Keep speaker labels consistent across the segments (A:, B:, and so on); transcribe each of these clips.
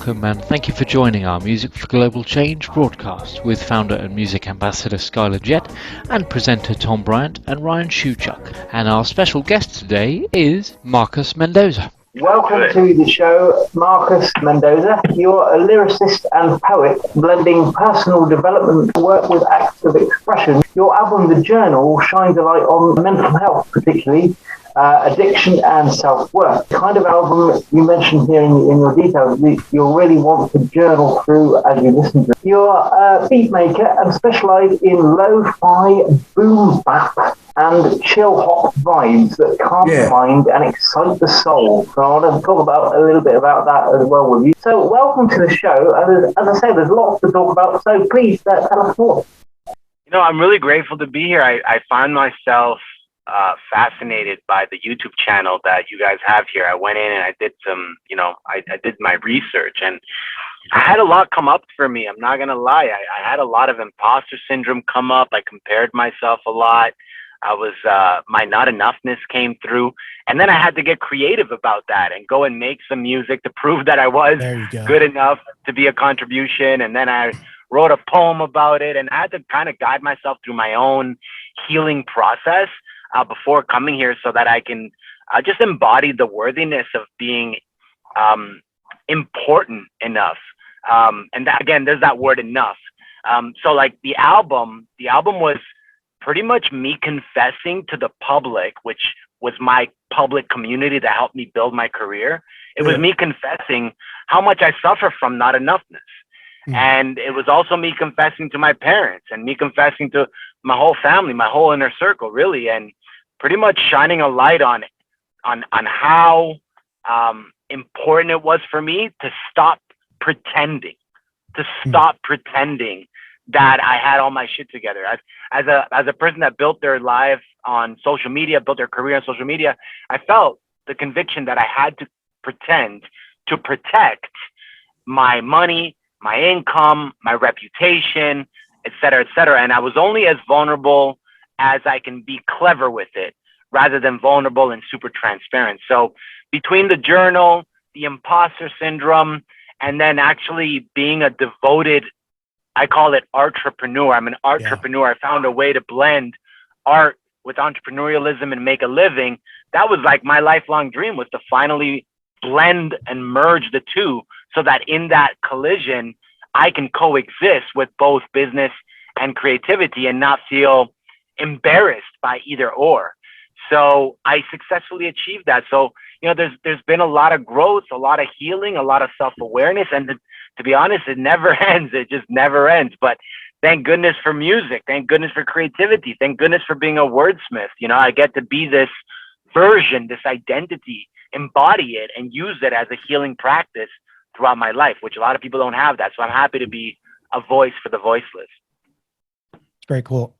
A: welcome and thank you for joining our Music for Global Change broadcast with founder and music ambassador Skyler Jett and presenter Tom Bryant and Ryan Shewchuk. And our special guest today is Marcus Mendosa.
B: Welcome to the show, Marcus Mendosa. You're a lyricist and poet, blending personal development work with acts of expression. Your album, The Journal, shines a light on mental health, particularly addiction and self-worth. The kind of album you mentioned here in your details, you'll really want to journal through as you listen to it. You're a beat maker and specialise in lo-fi, boom bap and chill hop vibes that calm the mind and excite the soul. So I want to talk about a little bit about that as well with you. So welcome to the show. As I said, there's lots to talk about, so please tell us more.
C: You know, I'm really grateful to be here. I find myself fascinated by the YouTube channel that you guys have here. I went in and I did some, I did my research, and I had a lot come up for me. I'm not going to lie. I had a lot of imposter syndrome come up. I compared myself a lot. I was, my not enoughness came through. And then I had to get creative about that and go and make some music to prove that I was good enough to be a contribution. And then I wrote a poem about it, and I had to kind of guide myself through my own healing process before coming here so that I can just embody the worthiness of being important enough. And that, again, there's that word enough. So like the album was pretty much me confessing to the public, which was my public community that helped me build my career. It was me confessing how much I suffer from not enoughness. And it was also me confessing to my parents and me confessing to my whole family, my whole inner circle, really, and pretty much shining a light on how important it was for me to stop pretending, that I had all my shit together. As a person that built their life on social media, built their career on social media, I felt the conviction that I had to pretend to protect my money, my income, my reputation, et cetera, et cetera. And I was only as vulnerable as I can be clever with it, rather than vulnerable and super transparent. So between the journal, the imposter syndrome, and then actually being a devoted, I call it entrepreneur. I'm an entrepreneur. I found a way to blend art with entrepreneurialism and make a living. That was like my lifelong dream, was to finally blend and merge the two so that in that collision, I can coexist with both business and creativity and not feel embarrassed by either or. So I successfully achieved that. So, there's been a lot of growth, a lot of healing, a lot of self-awareness. And to be honest, it never ends. It just never ends. But thank goodness for music. Thank goodness for creativity. Thank goodness for being a wordsmith. I get to be this version, this identity, embody it and use it as a healing practice throughout my life, which a lot of people don't have that. So I'm happy to be a voice for the voiceless.
D: It's very cool.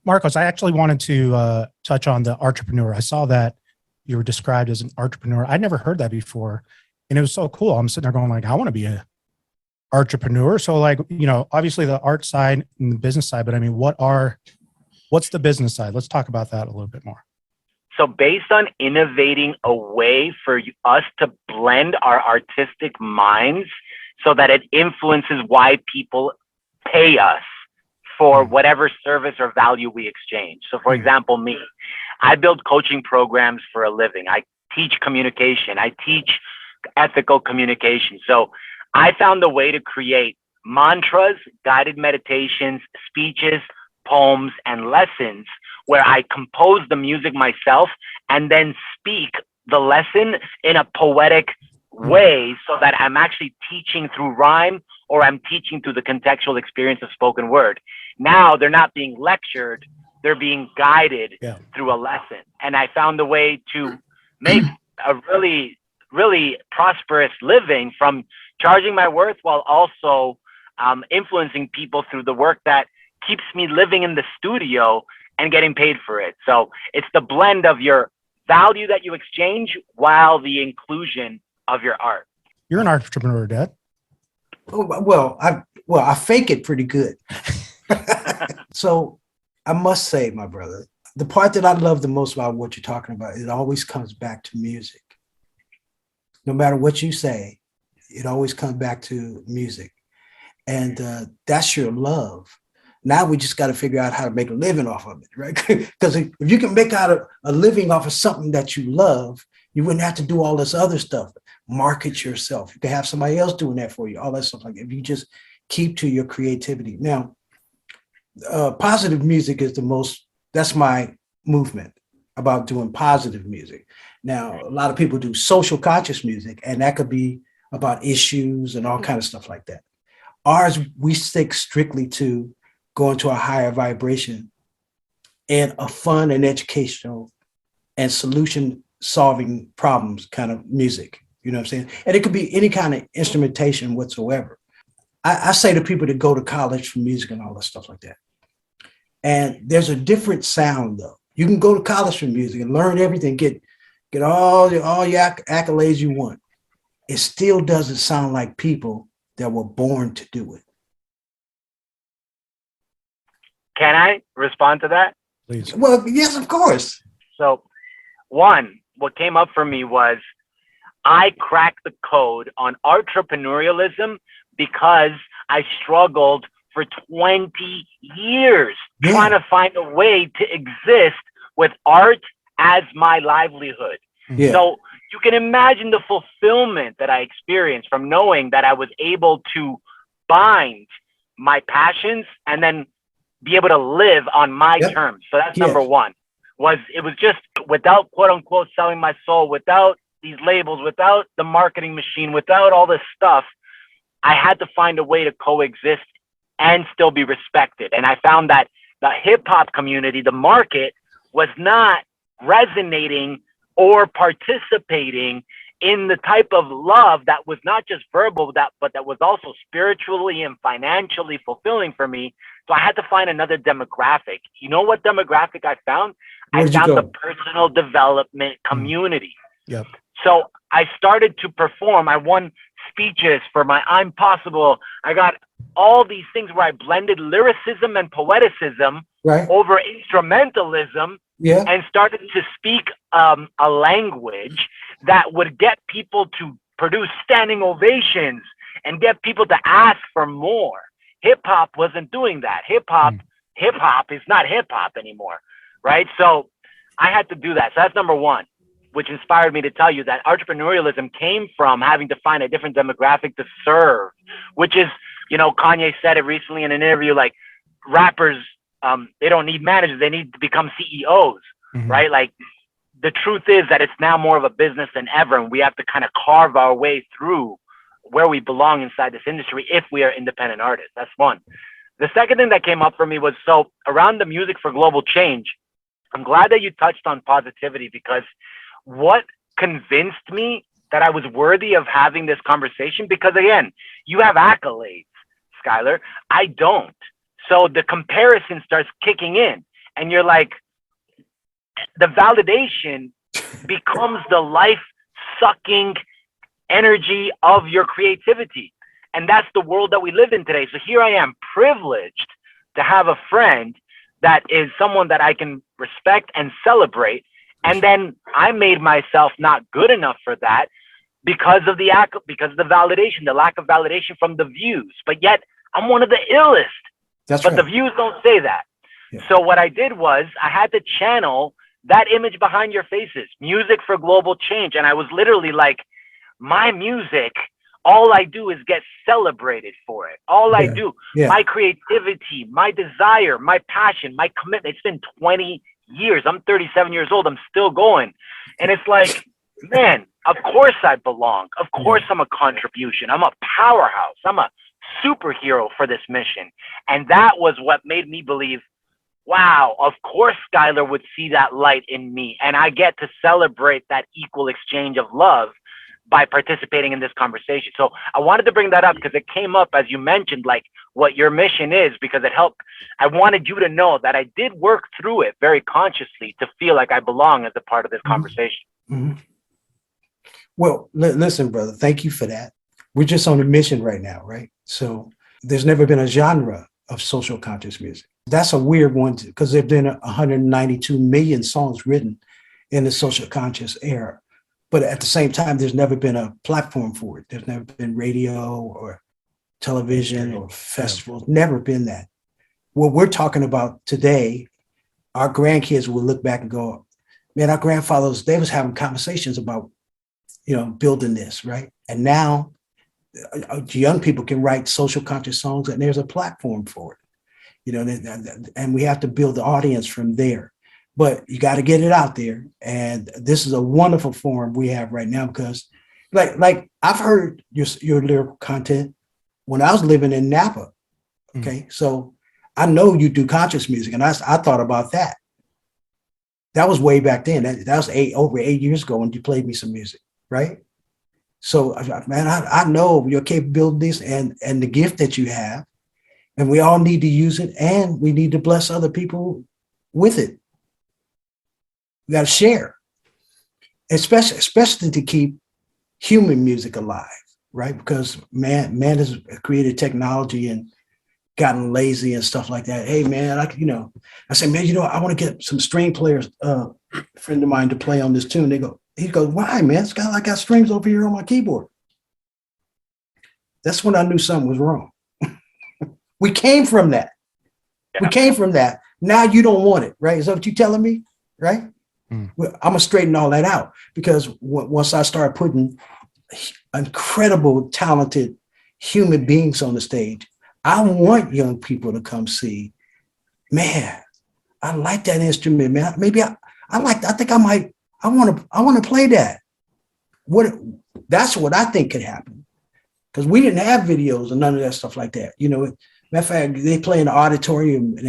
D: Marcos, I actually wanted to touch on the entrepreneur. I saw that you were described as an entrepreneur. I'd never heard that before. And it was so cool. I'm sitting there going like, I want to be a entrepreneur. So like, obviously the art side and the business side, but I mean, what's the business side? Let's talk about that a little bit more.
C: So based on innovating a way for us to blend our artistic minds so that it influences why people pay us for whatever service or value we exchange. So for example, me, I build coaching programs for a living. I teach communication. I teach ethical communication. So I found a way to create mantras, guided meditations, speeches, poems, and lessons where I compose the music myself and then speak the lesson in a poetic way so that I'm actually teaching through rhyme or I'm teaching through the contextual experience of spoken word. Now they're not being lectured, they're being guided through a lesson. And I found a way to make a really, really prosperous living from charging my worth while also influencing people through the work that keeps me living in the studio and getting paid for it. So it's the blend of your value that you exchange while the inclusion of your art.
D: You're an entrepreneur, Dad.
E: Well, I fake it pretty good. So I must say, my brother, the part that I love the most about what you're talking about, it always comes back to music. No matter what you say, it always comes back to music. And that's your love. Now we just got to figure out how to make a living off of it, right? Because if you can make out a living off of something that you love, you wouldn't have to do all this other stuff. Market yourself. You can have somebody else doing that for you, all that stuff like that. If you just keep to your creativity. Now, positive music is that's my movement about doing positive music. Now, a lot of people do social conscious music, and that could be about issues and all kind of stuff like that. Ours, we stick strictly to going to a higher vibration and a fun and educational and solution solving problems kind of music. You know what I'm saying? And it could be any kind of instrumentation whatsoever. I say to people to go to college for music and all that stuff like that. And there's a different sound though. You can go to college for music and learn everything, get all your accolades you want. It still doesn't sound like people that were born to do it.
C: Can I respond to that?
D: Please.
E: Well, yes, of course.
C: So, one, what came up for me was I cracked the code on entrepreneurialism because I struggled for 20 years trying to find a way to exist with art as my livelihood.
E: Yeah.
C: So you can imagine the fulfillment that I experienced from knowing that I was able to bind my passions and then be able to live on my terms. So that's number one. It was just without quote unquote selling my soul, without these labels, without the marketing machine, without all this stuff, I had to find a way to coexist and still be respected. And I found that the hip hop community, the market, was not resonating or participating in the type of love that was not just verbal, but that was also spiritually and financially fulfilling for me. So I had to find another demographic. You know what demographic I found? I found the personal development community.
D: Yep.
C: So I started to perform. I won speeches for my I'm Possible. I got all these things where I blended lyricism and poeticism over instrumentalism and started to speak a language that would get people to produce standing ovations and get people to ask for more. Hip hop wasn't doing that. Hip hop is not hip hop anymore, right? So I had to do that. So that's number one, which inspired me to tell you that entrepreneurialism came from having to find a different demographic to serve, which is, you know, Kanye said it recently in an interview, like rappers, they don't need managers, they need to become CEOs, right? Like the truth is that it's now more of a business than ever, and we have to kind of carve our way through where we belong inside this industry if we are independent artists. That's one. The second thing that came up for me was, so around the music for global change, I'm glad that you touched on positivity, because what convinced me that I was worthy of having this conversation, because again, you have accolades, Skyler, I don't. So the comparison starts kicking in and you're like, the validation becomes the life sucking energy of your creativity. And that's the world that we live in today. So here I am, privileged to have a friend that is someone that I can respect and celebrate. And then I made myself not good enough for that because of the validation, the lack of validation from the views. But yet I'm one of the illest. But the views don't say that. Yeah. So what I did was I had to channel that image behind your faces, music for global change. And I was literally like, my music, all I do is get celebrated for it. All I do, my creativity, my desire, my passion, my commitment. It's been 20 years. I'm 37 years old. I'm still going. And it's like, man, of course I belong. Of course I'm a contribution. I'm a powerhouse. I'm a superhero for this mission. And that was what made me believe, wow, of course Skyler would see that light in me. And I get to celebrate that equal exchange of love by participating in this conversation. So I wanted to bring that up because it came up as you mentioned, like what your mission is, because it helped. I wanted you to know that I did work through it very consciously to feel like I belong as a part of this conversation.
E: Mm-hmm. Well, listen, brother, thank you for that. We're just on a mission right now, right? So there's never been a genre of social conscious music. That's a weird one because there've been 192 million songs written in the social conscious era. But at the same time, there's never been a platform for it. There's never been radio or television or festivals, never been that. What we're talking about today, our grandkids will look back and go, man, our grandfathers, they was having conversations about, building this, right? And now young people can write social conscious songs and there's a platform for it, and we have to build the audience from there. But you got to get it out there. And this is a wonderful forum we have right now because like I've heard your lyrical content when I was living in Napa. Okay. So I know you do conscious music and I thought about that. That was way back then. That was over 8 years ago when you played me some music. Right. So man, I know your capabilities and the gift that you have, and we all need to use it and we need to bless other people with it. We got to share, especially to keep human music alive, right? Because man has created technology and gotten lazy and stuff like that. Hey, man, I say, man, I want to get some string players, a friend of mine, to play on this tune. He goes, why, man? I got strings over here on my keyboard. That's when I knew something was wrong. We came from that. Yeah. We came from that. Now you don't want it, right? Is that what you're telling me, right? Well, I'm gonna straighten all that out because once I start putting incredible, talented human beings on the stage, I want young people to come see, man, I like that instrument, man. Maybe I want to play that. That's what I think could happen. Because we didn't have videos and none of that stuff like that. Matter of fact, they play in the auditorium in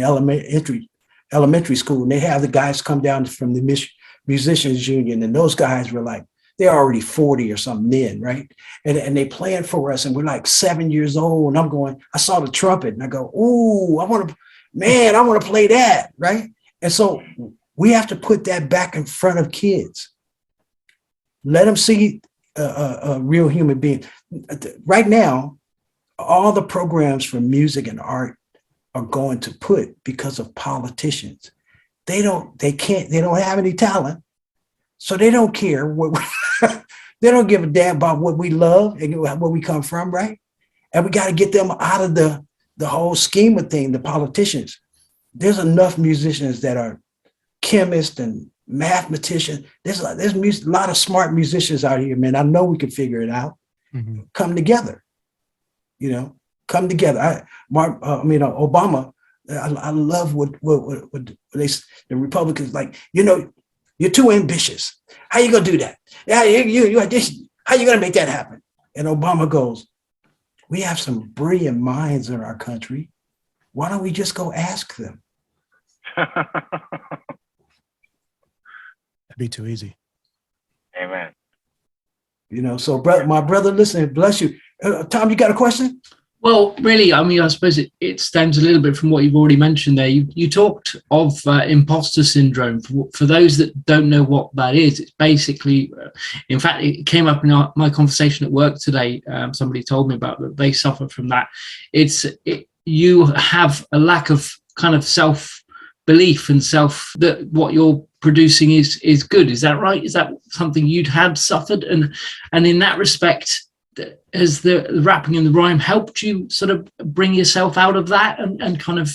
E: elementary school, and they have the guys come down from the musicians union, and those guys were like, they're already 40 or something then, right? And they playing for us, and we're like 7 years old, and I saw the trumpet, and I go, ooh, I want to play that, right? And so we have to put that back in front of kids. Let them see a real human being. Right now, all the programs for music and art are going to put because of politicians. They don't have any talent, so they don't care they don't give a damn about what we love and where we come from, right? And we got to get them out of the whole scheme of things, the politicians. There's enough musicians that are chemists and mathematicians. There's a lot of smart musicians out here, man. I know we can figure it out. Mm-hmm. Come together, come together. Obama, I love what the Republicans like, you're too ambitious. How you gonna do that? Yeah, how you gonna make that happen? And Obama goes, we have some brilliant minds in our country. Why don't we just go ask them?
D: That'd be too easy.
C: Amen.
E: So my brother, listen, bless you. Tom, you got a question?
A: Well, really, I suppose it stems a little bit from what you've already mentioned there. You talked of imposter syndrome. For those that don't know what that is, it's basically, in fact, it came up in my conversation at work today. Somebody told me about that they suffer from that. You have a lack of kind of self-belief and that what you're producing is good. Is that right? Is that something you'd had suffered? And in that respect, has the rapping and the rhyme helped you sort of bring yourself out of that and kind of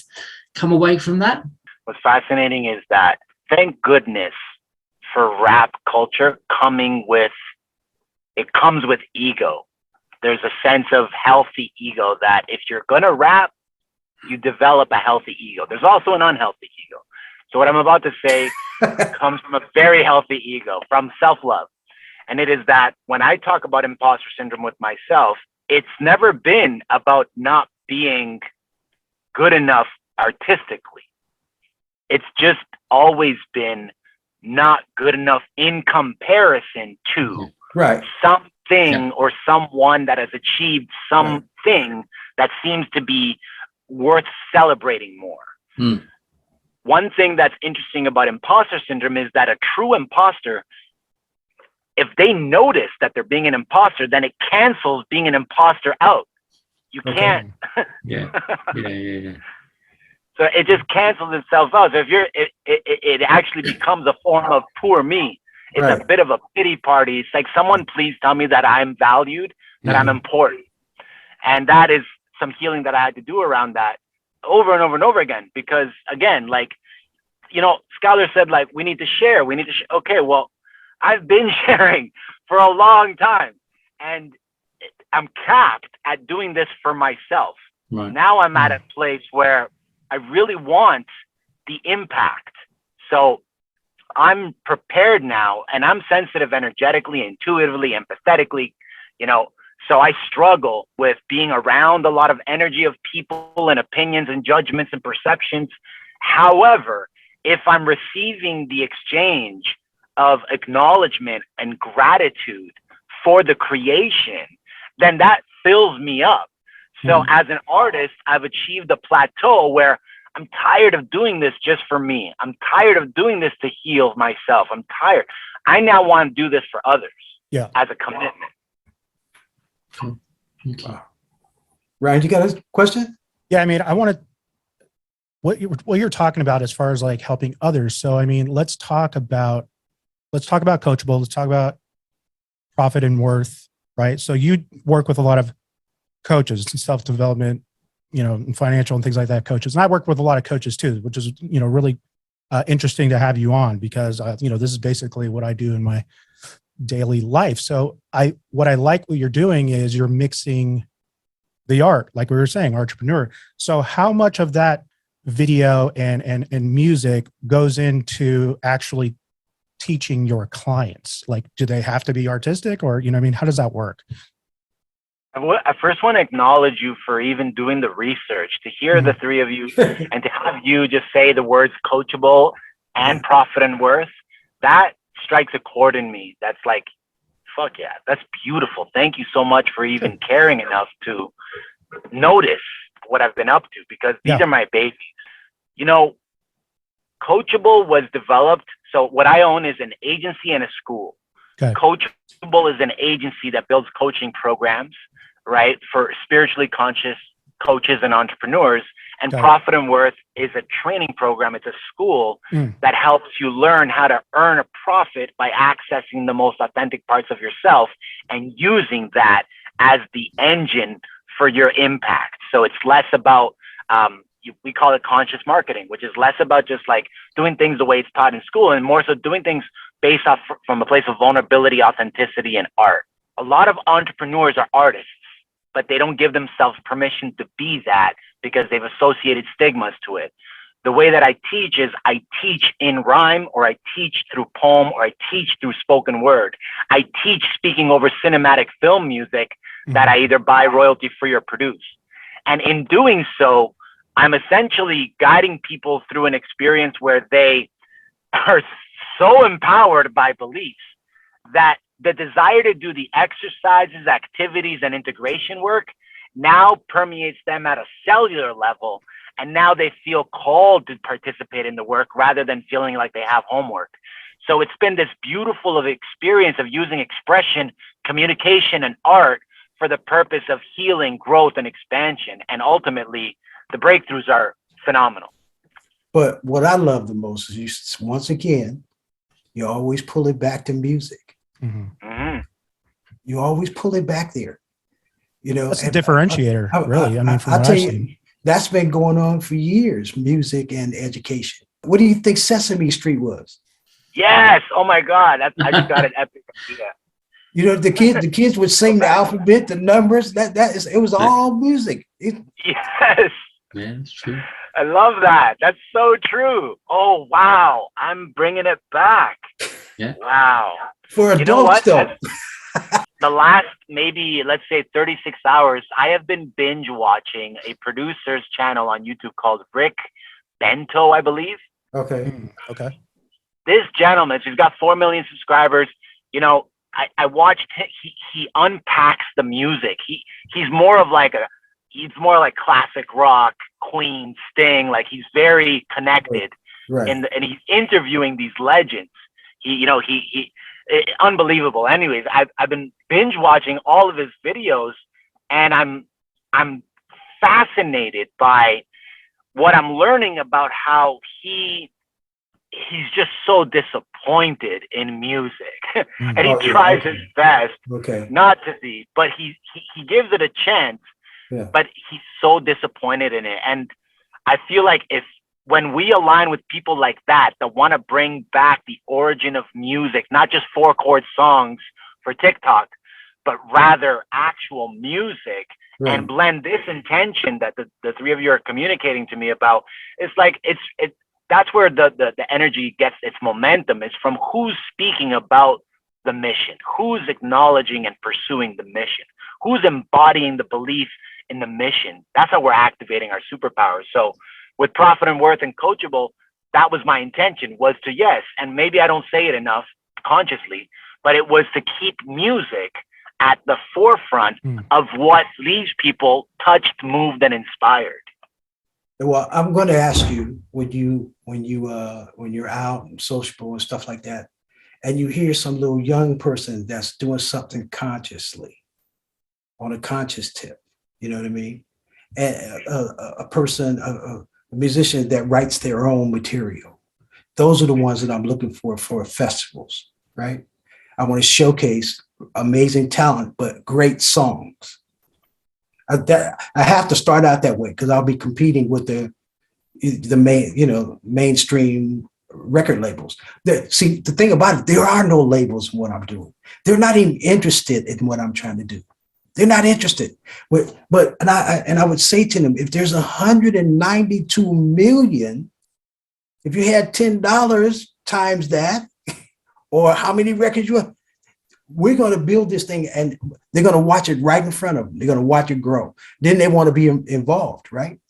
A: come away from that?
C: What's fascinating is that, thank goodness for rap culture comes with ego. There's a sense of healthy ego that if you're going to rap, you develop a healthy ego. There's also an unhealthy ego. So what I'm about to say comes from a very healthy ego, from self-love. And it is that when I talk about imposter syndrome with myself, it's never been about not being good enough artistically. It's just always been not good enough in comparison to something or someone that has achieved something that seems to be worth celebrating more. One thing that's interesting about imposter syndrome is that a true imposter, if they notice that they're being an imposter, then it cancels being an imposter out. You can't.
A: Yeah.
C: So it just cancels itself out. So if it actually becomes a form of poor me. It's a bit of a pity party. It's like, someone please tell me that I'm valued, that I'm important. And that is some healing that I had to do around that over and over and over again. Because again, like, you know, Skyler said, like, we need to share. Okay, well, I've been sharing for a long time, and I'm capped at doing this for myself. Right. Now I'm at a place where I really want the impact. So I'm prepared now, and I'm sensitive energetically, intuitively, empathetically, you know. So I struggle with being around a lot of energy of people and opinions and judgments and perceptions. However, if I'm receiving the exchange of acknowledgement and gratitude for the creation, then that fills me up. So as an artist, I've achieved a plateau where I'm tired of doing this just for me. I'm tired of doing this to heal myself. I'm tired. I now want to do this for others as a commitment.
E: Okay. Ryan, you got a question?
D: Yeah, I mean, I want to, what you're talking about as far as like helping others. So, I mean, let's talk about Coachable. Let's talk about profit and worth, right? So you work with a lot of coaches and self-development, you know, and financial and things like that, coaches. And I work with a lot of coaches too, which is, you know, really interesting to have you on, because, you know, this is basically what I do in my daily life. So what I like what you're doing is you're mixing the art, like we were saying, entrepreneur. So how much of that video and music goes into actually teaching your clients? Like, do they have to be artistic, or, you know, I mean, how does that work?
C: I first want to acknowledge you for even doing the research, to hear the three of you and to have you just say the words coachable and profit and worth. That strikes a chord in me. That's like, fuck yeah, that's beautiful. Thank you so much for even caring enough to notice what I've been up to, because these are my babies. You know, Coachable was developed. So what I own is an agency and a school. Okay. Coachable is an agency that builds coaching programs, right, for spiritually conscious coaches and entrepreneurs. And Profit and Worth is a training program. It's a school that helps you learn how to earn a profit by accessing the most authentic parts of yourself and using that as the engine for your impact. So it's less about, we call it conscious marketing, which is less about just like doing things the way it's taught in school, and more so doing things based off from a place of vulnerability, authenticity, and art. A lot of entrepreneurs are artists, but they don't give themselves permission to be that because they've associated stigmas to it. The way that I teach is I teach in rhyme, or I teach through poem, or I teach through spoken word. I teach speaking over cinematic film music that I either buy royalty free or produce. And in doing so, I'm essentially guiding people through an experience where they are so empowered by beliefs that the desire to do the exercises, activities, and integration work now permeates them at a cellular level. And now they feel called to participate in the work rather than feeling like they have homework. So it's been this beautiful experience of using expression, communication, and art for the purpose of healing, growth, and expansion. And ultimately, the breakthroughs are phenomenal.
E: But what I love the most is, once again, you always pull it back to music. You always pull it back there. You know,
D: that's a differentiator, really. I mean, from what I've seen.
E: That's been going on for years, music and education. What do you think Sesame Street was?
C: Yes. Oh my God. I just got an epic idea.
E: You know, the kids would sing the alphabet, the numbers. It was all music.
C: Yes.
F: Yeah, it's true.
C: I love that. That's so true. Oh wow. I'm bringing it back.
F: Yeah.
C: Wow.
E: For adults, though.
C: The last maybe, let's say 36 hours, I have been binge watching a producer's channel on YouTube called Rick Bento, I believe.
E: Okay.
C: Okay. This gentleman, he's got 4 million subscribers. You know, I watched him, he unpacks the music. He's more like classic rock, Queen, Sting. Like, he's very connected. Right. And he's interviewing these legends. He unbelievable. Anyways, I've been binge watching all of his videos, and I'm fascinated by what I'm learning about how he he's just so disappointed in music, and he tries his best not to be, but he gives it a chance, but he's so disappointed in it. And I feel like when we align with people like that want to bring back the origin of music, not just 4-chord songs for TikTok, but rather actual music, and blend this intention that the three of you are communicating to me about, it's like that's where the energy gets its momentum. It's from who's speaking about the mission, who's acknowledging and pursuing the mission, who's embodying the belief in the mission. That's how we're activating our superpowers. So with Profit and Worth and Coachable, that was my intention, was to, yes, and maybe I don't say it enough consciously, but it was to keep music at the forefront of what leaves people touched, moved, and inspired.
E: Well, I'm going to ask you, when you're out and sociable and stuff like that, and you hear some little young person that's doing something consciously, on a conscious tip, you know what I mean? And a person, a musician that writes their own material. Those are the ones that I'm looking for festivals, right? I want to showcase amazing talent, but great songs. I have to start out that way, because I'll be competing with the mainstream record labels. See, the thing about it, there are no labels in what I'm doing. They're not even interested in what I'm trying to do. They're not interested. And I would say to them, if there's 192 million, if you had $10 times that, or how many records you have, we're going to build this thing, and they're going to watch it right in front of them. They're going to watch it grow. Then they want to be involved, right?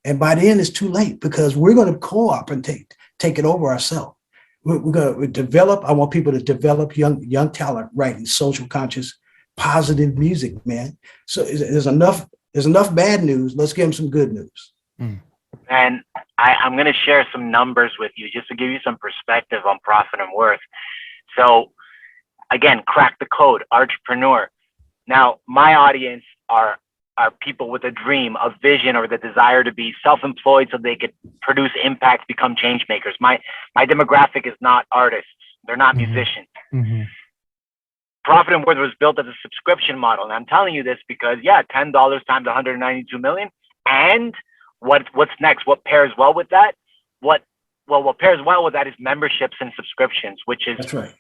E: And by then it's too late, because we're going to co-op and take it over ourselves. We're going to develop. I want people to develop young talent writing social conscious, positive music, man. So there's enough bad news. Let's give them some good news.
C: And I'm going to share some numbers with you just to give you some perspective on Profit and Worth. So again, crack the code, entrepreneur. Now, my audience are people with a dream, a vision, or the desire to be self-employed so they could produce impact, become change makers. My demographic is not artists. They're not musicians. Profit and Worth was built as a subscription model. And I'm telling you this because, $10 times 192 million. And what's next? What pairs well with that? What pairs well with that is memberships and subscriptions, which is
E: that's right.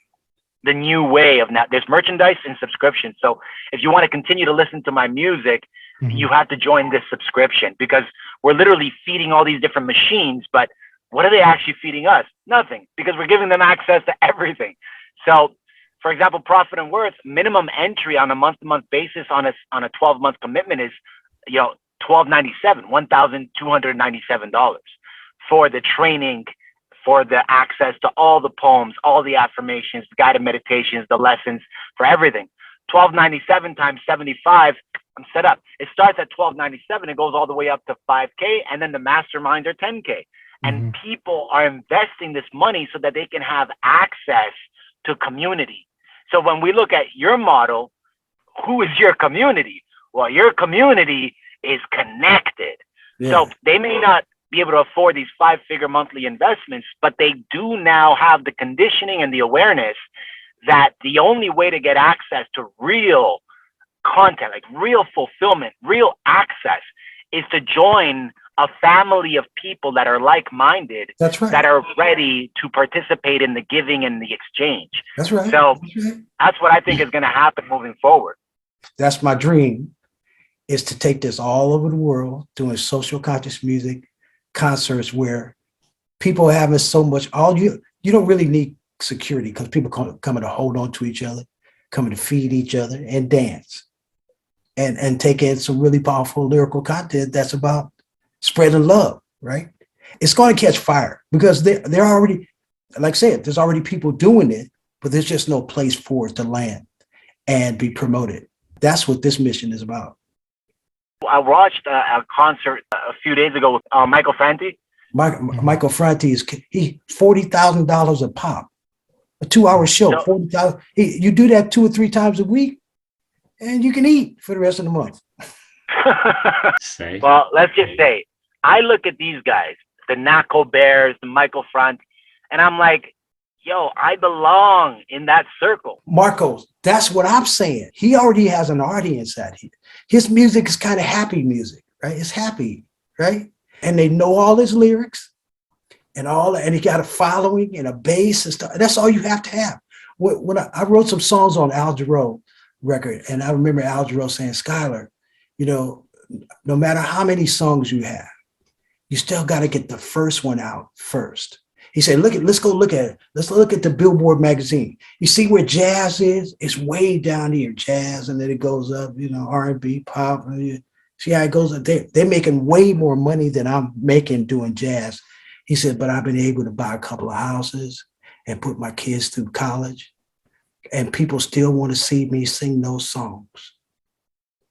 C: The new way of now. There's merchandise and subscription. So if you want to continue to listen to my music, you have to join this subscription, because we're literally feeding all these different machines. But what are they actually feeding us? Nothing, because we're giving them access to everything. So, for example, Profit and Worth, minimum entry on a month-to-month basis on a 12-month commitment is, $1,297, $1,297 for the training, for the access to all the poems, all the affirmations, the guided meditations, the lessons, for everything. $1,297 times 75, I'm set up. It starts at $1,297, it goes all the way up to $5K, and then the masterminds are $10K. And people are investing this money so that they can have access to community. So when we look at your model, who is your community? Well, your community is connected. So they may not be able to afford these 5-figure monthly investments, but they do now have the conditioning and the awareness that the only way to get access to real content, like real fulfillment, real access, is to join a family of people that are like-minded,
E: that's right,
C: that are ready to participate in the giving and the exchange.
E: That's right.
C: So that's what I think is going to happen moving forward. That's
E: my dream, is to take this all over the world, doing social conscious music, concerts where people are having so much, you don't really need security, because people coming to hold on to each other, coming to feed each other and dance and take in some really powerful lyrical content that's about spreading love, right? It's going to catch fire, because they're already, like I said, there's already people doing it, but there's just no place for it to land and be promoted. That's what this mission is about.
C: I watched a concert a few days ago with Michael Franti.
E: Michael Franti is $40,000 a pop, a 2-hour show. So, $40,000. You do that 2 or 3 times a week, and you can eat for the rest of the month.
C: Well, let's just say, I look at these guys, the Naco Bears, the Michael Franti, And I'm like, yo, I belong in that circle.
E: Marcos, that's what I'm saying. He already has an audience out here. His music is kind of happy music, right? It's happy, right? And they know all his lyrics and he got a following and a base and stuff. That's all you have to have. When I wrote some songs on Al Jarreau record, and I remember Al Jarreau saying, Skyler, no matter how many songs you have, you still got to get the first one out first. He said, let's go look at it. Let's look at the Billboard magazine. You see where jazz is? It's way down here, jazz, and then it goes up, R&B, pop. See how it goes up? They're making way more money than I'm making doing jazz. He said, but I've been able to buy a couple of houses and put my kids through college, and people still want to see me sing those songs.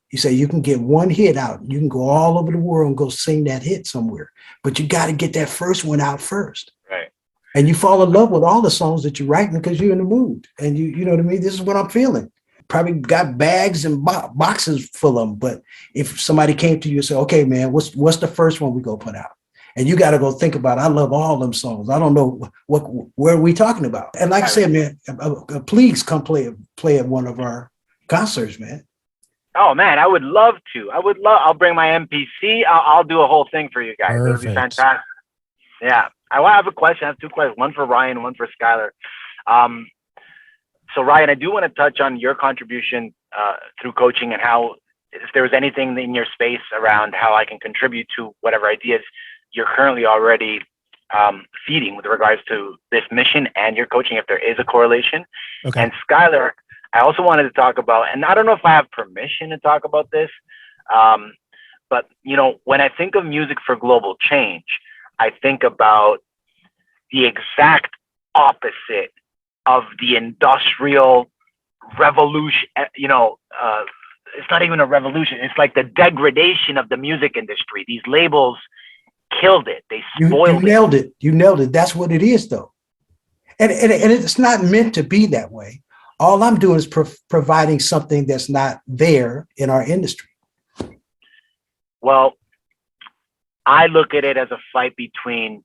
E: He said, you can get one hit out. You can go all over the world and go sing that hit somewhere, but you got to get that first one out first.
C: Right.
E: And you fall in love with all the songs that you're writing because you're in the mood. And you know what I mean? This is what I'm feeling. Probably got bags and boxes full of them. But if somebody came to you and said, okay, man, what's the first one we go put out? And you got to go think about it. I love all them songs. I don't know where are we talking about? And like I said, man, please come play at one of our concerts, man.
C: Oh man, I would love to. I'll bring my MPC. I'll do a whole thing for you guys. It'll be fantastic. Yeah. I have a question. I have two questions. One for Ryan, one for Skyler. So Ryan, I do want to touch on your contribution through coaching and how, if there was anything in your space around how I can contribute to whatever ideas you're currently already feeding with regards to this mission and your coaching, if there is a correlation. Okay. And Skyler, I also wanted to talk about, and I don't know if I have permission to talk about this, but when I think of music for global change, I think about the exact opposite of the industrial revolution. It's not even a revolution. It's like the degradation of the music industry. These labels killed it. They spoiled it.
E: You nailed it. That's what it is, though. And it's not meant to be that way. All I'm doing is providing something that's not there in our industry.
C: Well, I look at it as a fight between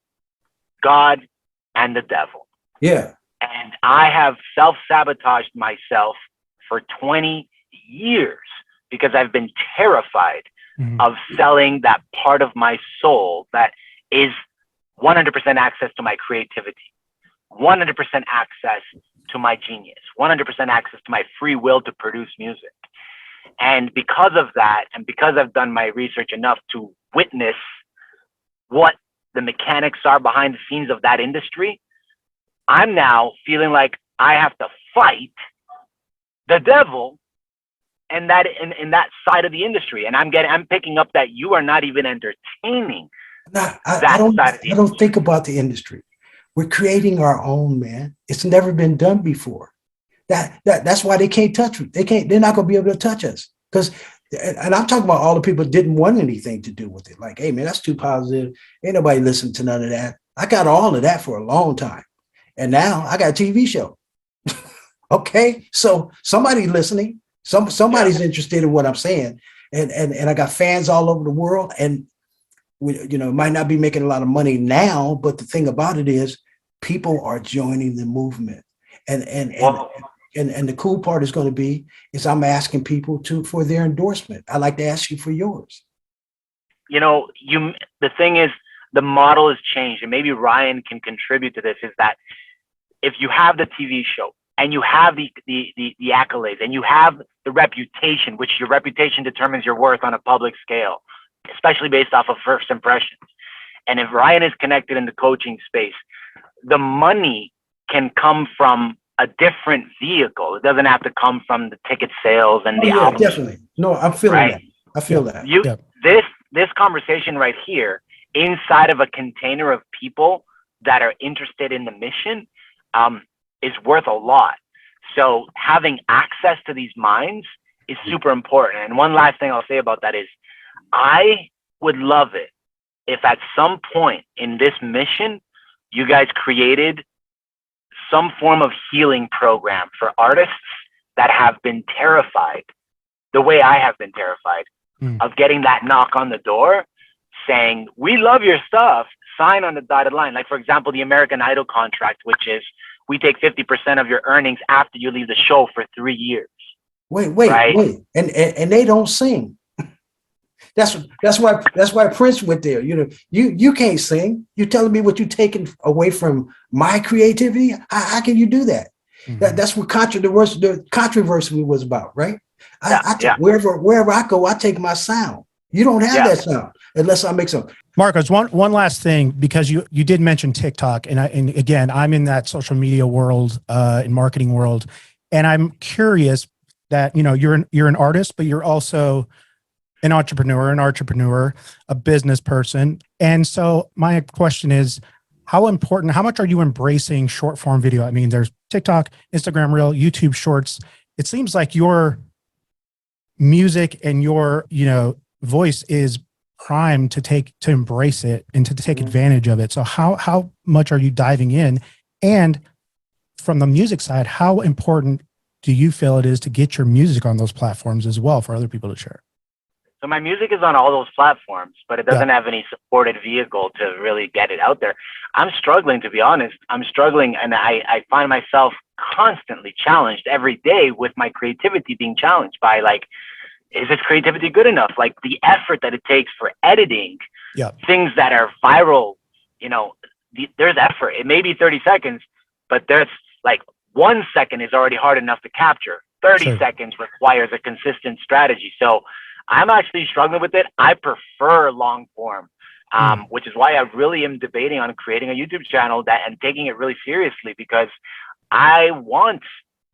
C: God and the devil.
E: Yeah.
C: And I have self-sabotaged myself for 20 years because I've been terrified of selling that part of my soul that is 100% access to my creativity, 100% access to my genius, 100% access to my free will to produce music. And because of that, and because I've done my research enough to witness what the mechanics are behind the scenes of that industry, I'm now feeling like I have to fight the devil and that in that side of the industry. And I'm picking up that you are not even entertaining
E: I don't think about the industry. We're creating our own, man. It's never been done before. That's why they can't touch it. They're not gonna be able to touch us. Because, and I'm talking about all the people that didn't want anything to do with it. Like, hey man, that's too positive. Ain't nobody listening to none of that. I got all of that for a long time. And now I got a TV show. Okay. So somebody's listening. Somebody's interested in what I'm saying. And I got fans all over the world. And we, might not be making a lot of money now, but the thing about it is people are joining the movement. And the cool part is going to be I'm asking people for their endorsement. I like to ask you for yours.
C: The thing is, the model has changed, and maybe Ryan can contribute to this, is that if you have the TV show and you have the accolades and you have the reputation, which your reputation determines your worth on a public scale, especially based off of first impressions. And if Ryan is connected in the coaching space, the money can come from a different vehicle. It doesn't have to come from the ticket sales and the album.
E: Definitely. No, I'm feeling that. I feel that.
C: This conversation right here, inside of a container of people that are interested in the mission, is worth a lot. So having access to these minds is super important. And one last thing I'll say about that is, I would love it if at some point in this mission, you guys created some form of healing program for artists that have been terrified, the way I have been terrified of getting that knock on the door, saying, we love your stuff, sign on the dotted line. Like, for example, the American Idol contract, which is we take 50% of your earnings after you leave the show for 3 years.
E: Wait. And they don't sing. That's why Prince went there. You can't sing. You're telling me what you're taking away from my creativity? How can you do that? Mm-hmm. That's what the controversy was about, right? Wherever I go, I take my sound. You don't have that sound unless I make some.
D: Marcos, one last thing, because you did mention TikTok, and again, I'm in that social media world, in marketing world, and I'm curious that you're an artist, but you're also an entrepreneur, a business person, and so my question is, how much are you embracing short form video? I mean, there's TikTok, Instagram Reel, YouTube Shorts. It seems like your music and your voice is primed to embrace it and to take advantage of it. So how much are you diving in? And from the music side, how important do you feel it is to get your music on those platforms as well for other people to share?
C: So my music is on all those platforms, but it doesn't have any supported vehicle to really get it out there. I'm struggling, to be honest. I'm struggling, and I find myself constantly challenged every day with my creativity being challenged by, like, is this creativity good enough? Like, the effort that it takes for editing things that are viral, there's effort. It may be 30 seconds, but there's like 1 second is already hard enough to capture. 30 seconds requires a consistent strategy. So I'm actually struggling with it. I prefer long form, which is why I really am debating on creating a YouTube channel and taking it really seriously, because I want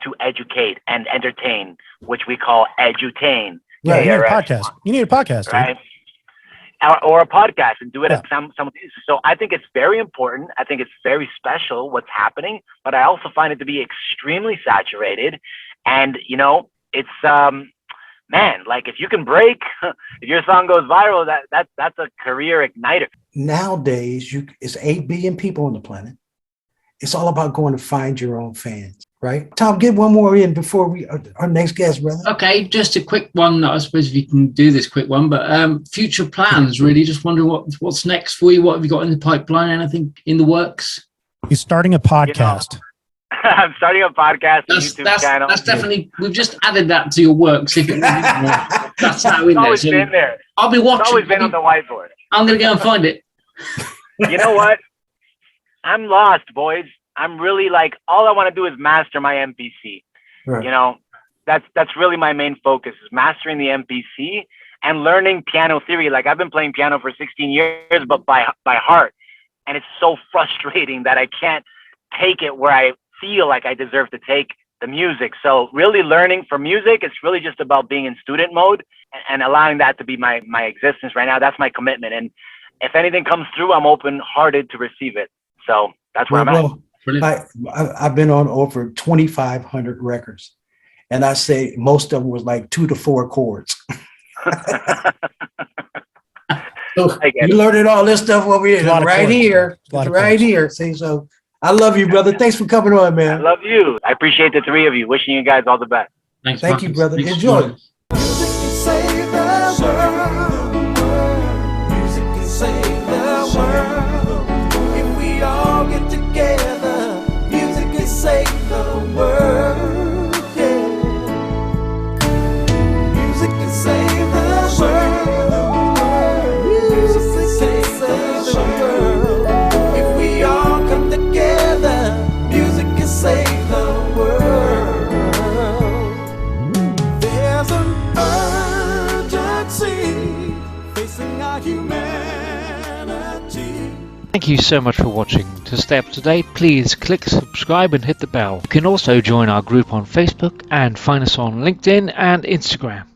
C: to educate and entertain, which we call edutain.
D: Yeah, you need a podcast. You need a podcast,
C: right? Or a podcast, and do it at some. So I think it's very important. I think it's very special what's happening, but I also find it to be extremely saturated. And it's man, like, if you can break, if your song goes viral, that's a career igniter.
E: Nowadays, it's 8 billion people on the planet. It's all about going to find your own fans, right? Tom, get one more in before our next guest, brother.
F: Okay, just a quick one. I suppose if you can do this quick one, but future plans, really. Just wondering what's next for you. What have you got in the pipeline? Anything in the works?
D: He's starting a podcast.
C: I'm starting a podcast, YouTube channel.
F: That's definitely, we've just added that to your works. That's how in there.
C: It's always been there.
F: I'll be watching.
C: It's always been on the whiteboard.
F: I'm going to go and find it.
C: You know what? I'm lost, boys. I'm really like, all I want to do is master my MPC. Right. That's really my main focus, is mastering the MPC and learning piano theory. Like, I've been playing piano for 16 years, but by heart. And it's so frustrating that I can't take it where I feel like I deserve to take the music. So really learning for music, it's really just about being in student mode and allowing that to be my existence right now. That's my commitment. And if anything comes through, I'm open-hearted to receive it. So that's where I'm at.
E: I've been on over 2,500 records, and I say most of them was like 2 to 4 chords. So you learning all this stuff over here, right here, right here. See, so I love you, brother. Thanks for coming on, man.
C: I love you. I appreciate the three of you. Wishing you guys all the best.
F: Thanks.
E: Thank you, brother. Enjoy.
G: Music can save the world. Music can save the world. If we all get together, music can save the world. Yeah. Music can save the world. Music can save the world. If we all come together, music can save the world. There's an urgency facing our humanity.
A: Thank you so much for watching. To stay up to date, please click subscribe and hit the bell. You can also join our group on Facebook and find us on LinkedIn and Instagram.